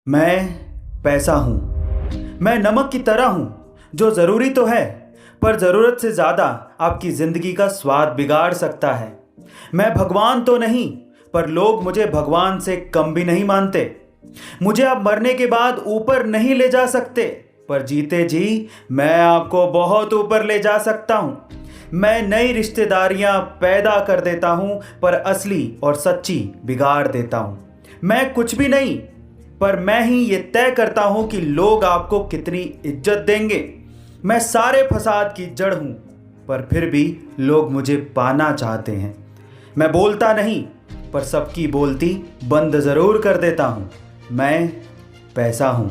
मैं पैसा हूं। मैं नमक की तरह हूं, जो जरूरी तो है पर जरूरत से ज्यादा आपकी जिंदगी का स्वाद बिगाड़ सकता है। मैं भगवान तो नहीं, पर लोग मुझे भगवान से कम भी नहीं मानते। मुझे आप मरने के बाद ऊपर नहीं ले जा सकते, पर जीते जी मैं आपको बहुत ऊपर ले जा सकता हूं। मैं नई रिश्तेदारियां पैदा कर देता हूं, पर असली और सच्ची बिगाड़ देता हूं। मैं कुछ भी नहीं, पर मैं ही ये तय करता हूं कि लोग आपको कितनी इज्जत देंगे। मैं सारे फसाद की जड़ हूं, पर फिर भी लोग मुझे पाना चाहते हैं। मैं बोलता नहीं, पर सबकी बोलती बंद जरूर कर देता हूं। मैं पैसा हूं।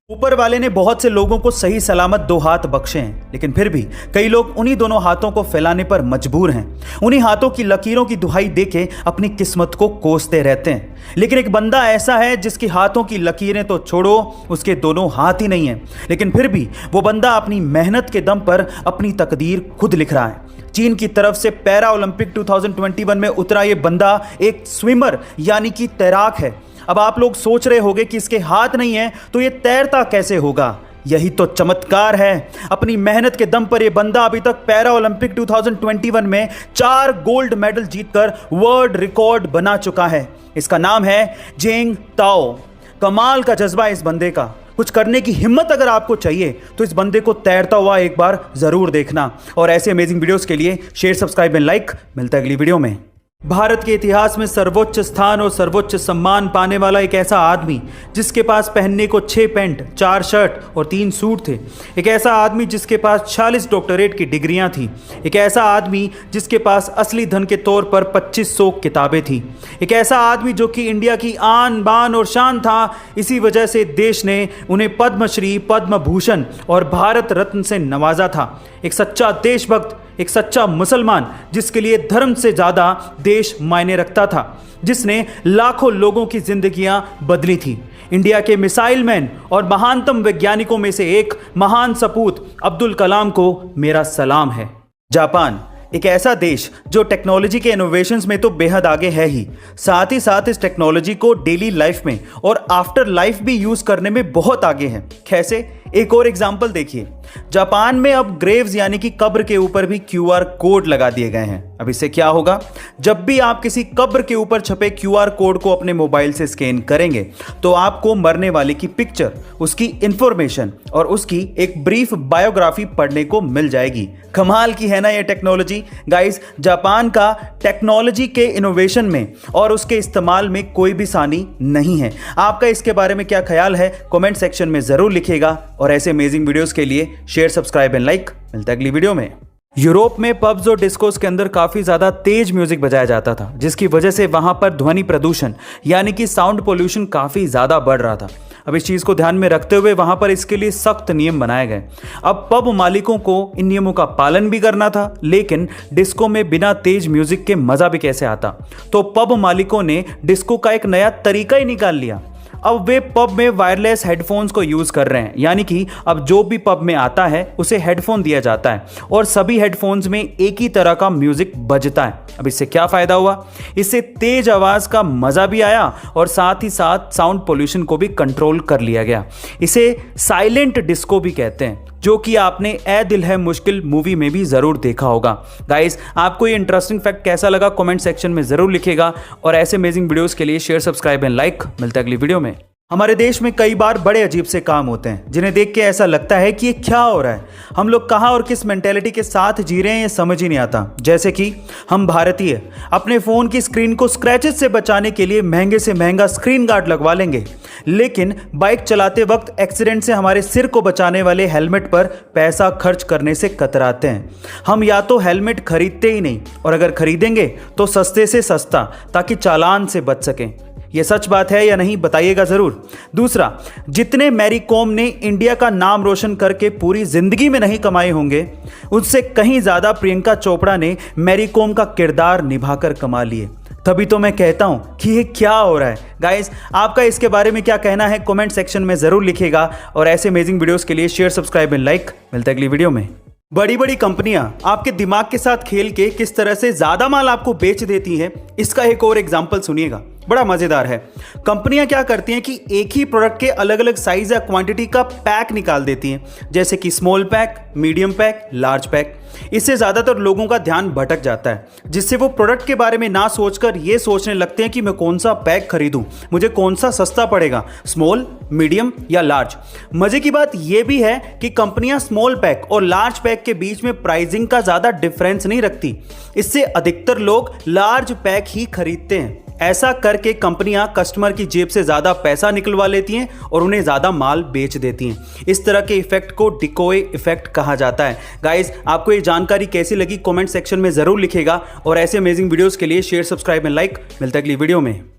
ऊपर वाले ने बहुत से लोगों को सही सलामत 2 हाथ बख्शे हैं, लेकिन फिर भी कई लोग उन्हीं दोनों हाथों को फैलाने पर मजबूर हैं। उन्हीं हाथों की लकीरों की दुहाई देके अपनी किस्मत को कोसते रहते हैं। लेकिन एक बंदा ऐसा है जिसके हाथों की लकीरें तो छोड़ो, उसके दोनों हाथ ही नहीं हैं, लेकिन फिर भी वो बंदा अपनी मेहनत के दम पर अपनी तकदीर खुद लिख रहा है। चीन की तरफ से पैरा ओलंपिक 2021 में उतरा ये बंदा एक स्विमर यानी कि तैराक है। अब आप लोग सोच रहे होंगे कि इसके हाथ नहीं है तो ये तैरता कैसे होगा। यही तो चमत्कार है। अपनी मेहनत के दम पर यह बंदा अभी तक पैरा ओलंपिक 2021 में 4 गोल्ड मेडल जीतकर वर्ल्ड रिकॉर्ड बना चुका है। इसका नाम है जेंग ताओ। कमाल का जज्बा है इस बंदे का। कुछ करने की हिम्मत अगर आपको चाहिए तो इस बंदे को तैरता हुआ एक बार जरूर देखना। और ऐसे अमेजिंग वीडियोस के लिए शेयर, सब्सक्राइब एंड लाइक। मिलता है अगली वीडियो में। भारत के इतिहास में सर्वोच्च स्थान और सर्वोच्च सम्मान पाने वाला एक ऐसा आदमी जिसके पास पहनने को 6 पैंट, 4 शर्ट और 3 सूट थे। एक ऐसा आदमी जिसके पास 46 डॉक्टरेट की डिग्रियां थी। एक ऐसा आदमी जिसके पास असली धन के तौर पर 2500 किताबें थी। एक ऐसा आदमी जो कि इंडिया की आन बान और शान था। इसी वजह से देश ने उन्हें पद्मश्री, पद्म भूषण और भारत रत्न से नवाजा था। एक सच्चा देशभक्त, एक सच्चा मुसलमान जिसके लिए धर्म से ज्यादा देश मायने रखता था, जिसने लाखों लोगों की जिंदगियां बदली थी। इंडिया के मिसाइल मैन और महानतम वैज्ञानिकों में से एक महान सपूत अब्दुल कलाम को मेरा सलाम है। जापान एक ऐसा देश जो टेक्नोलॉजी के इनोवेशंस में तो बेहद आगे है ही, साथ ही साथ इस टेक्नोलॉजी को डेली लाइफ में और आफ्टर लाइफ भी यूज करने में बहुत आगे है। कैसे? एक और एग्जांपल देखिए। जापान में अब ग्रेव्स यानी कि कब्र के ऊपर भी QR कोड लगा दिए गए हैं। अब इससे क्या होगा? जब भी आप किसी कब्र के ऊपर छपे QR कोड को अपने मोबाइल से स्कैन करेंगे तो आपको मरने वाले की पिक्चर, उसकी इंफॉर्मेशन और उसकी एक ब्रीफ बायोग्राफी पढ़ने को मिल जाएगी। कमाल की है ना ये टेक्नोलॉजी। गाइस, जापान का टेक्नोलॉजी के इनोवेशन में और उसके इस्तेमाल में कोई भी सानी नहीं है। आपका इसके बारे में क्या ख्याल है? कमेंट सेक्शन में जरूर लिखिएगा। और ऐसे अमेजिंग वीडियोस के लिए शेयर, सब्सक्राइब एंड लाइक। मिलता है अगली वीडियो में। यूरोप में पब्स और डिस्कोस के अंदर काफी ज्यादा तेज म्यूजिक बजाया जाता था, जिसकी वजह से वहां पर ध्वनि प्रदूषण यानी कि साउंड पोल्यूशन काफी ज्यादा बढ़ रहा था। अब इस चीज को ध्यान में रखते हुए वहां पर इसके लिए सख्त नियम बनाए गए। अब पब मालिकों को इन नियमों का पालन भी करना था, लेकिन डिस्को में बिना तेज म्यूजिक के मजा भी कैसे आता। तो पब मालिकों ने डिस्को का एक नया तरीका ही निकाल लिया। अब वे पब में वायरलेस हेडफोन्स को यूज कर रहे हैं, यानी कि अब जो भी पब में आता है उसे हेडफोन दिया जाता है और सभी हेडफोन्स में एक ही तरह का म्यूजिक बजता है। अब इससे क्या फायदा हुआ? इससे तेज आवाज का मजा भी आया और साथ ही साथ साउंड पोल्यूशन को भी कंट्रोल कर लिया गया। इसे साइलेंट डिस्को भी कहते हैं, जो कि आपने ए दिल है मुश्किल मूवी में भी जरूर देखा होगा। गाइस, आपको ये इंटरेस्टिंग फैक्ट कैसा लगा कमेंट सेक्शन में जरूर लिखिएगा। और ऐसे अमेजिंग वीडियोस के लिए शेयर, सब्सक्राइब एंड लाइक। मिलता है अगली वीडियो में। हमारे देश में कई बार बड़े अजीब से काम होते हैं जिन्हें देख के ऐसा लगता है कि ये क्या हो रहा है। हम लोग कहाँ और किस मेंटेलिटी के साथ जी रहे हैं ये समझ ही नहीं आता। जैसे कि हम भारतीय अपने फ़ोन की स्क्रीन को स्क्रैचेस से बचाने के लिए महंगे से महंगा स्क्रीन गार्ड लगवा लेंगे, लेकिन बाइक चलाते वक्त एक्सीडेंट से हमारे सिर को बचाने वाले हेलमेट पर पैसा खर्च करने से कतराते हैं। हम या तो हेलमेट खरीदते ही नहीं, और अगर खरीदेंगे तो सस्ते से सस्ता, ताकि चालान से बच सकें। यह सच बात है या नहीं बताइएगा जरूर। दूसरा, जितने मैरी कॉम ने इंडिया का नाम रोशन करके पूरी जिंदगी में नहीं कमाए होंगे, उससे कहीं ज्यादा प्रियंका चोपड़ा ने मैरी कॉम का किरदार निभाकर कमा लिए। तभी तो मैं कहता हूं कि ये क्या हो रहा है। गाइस, आपका इसके बारे में क्या कहना है कमेंट सेक्शन में जरूर लिखिएगा। और ऐसे अमेजिंग वीडियोस के लिए शेयर, सब्सक्राइब एंड लाइक। मिलता है अगली वीडियो में। बड़ी बड़ी कंपनियां आपके दिमाग के साथ खेल के किस तरह से ज्यादा माल आपको बेच देती हैं, इसका एक और एग्जांपल सुनिएगा। बड़ा मजेदार है। कंपनियां क्या करती हैं कि एक ही प्रोडक्ट के अलग अलग साइज या क्वांटिटी का पैक निकाल देती हैं, जैसे कि small pack, medium pack, large pack. इससे ज्यादातर लोगों का ध्यान भटक जाता है, जिससे वो प्रोडक्ट के बारे में ना सोचकर ये सोचने लगते हैं कि मैं कौन सा पैक खरीदूं, मुझे कौन सा सस्ता पड़ेगा, स्मॉल, मीडियम या लार्ज। मजे की बात यह भी है कि कंपनियां स्मॉल पैक और लार्ज पैक के बीच में प्राइसिंग का ज्यादा डिफरेंस नहीं रखती। इससे अधिकतर लोग लार्ज पैक ही खरीदते हैं। ऐसा करके कंपनियां कस्टमर की जेब से ज्यादा पैसा निकलवा लेती हैं और उन्हें ज्यादा माल बेच देती हैं। इस तरह के इफेक्ट को डिकोय इफेक्ट कहा जाता है। गाइस, आपको ये जानकारी कैसी लगी कमेंट सेक्शन में जरूर लिखिएगा और ऐसे अमेजिंग वीडियोस के लिए शेयर, सब्सक्राइब एंड लाइक। मिलते हैं अगली वीडियो में।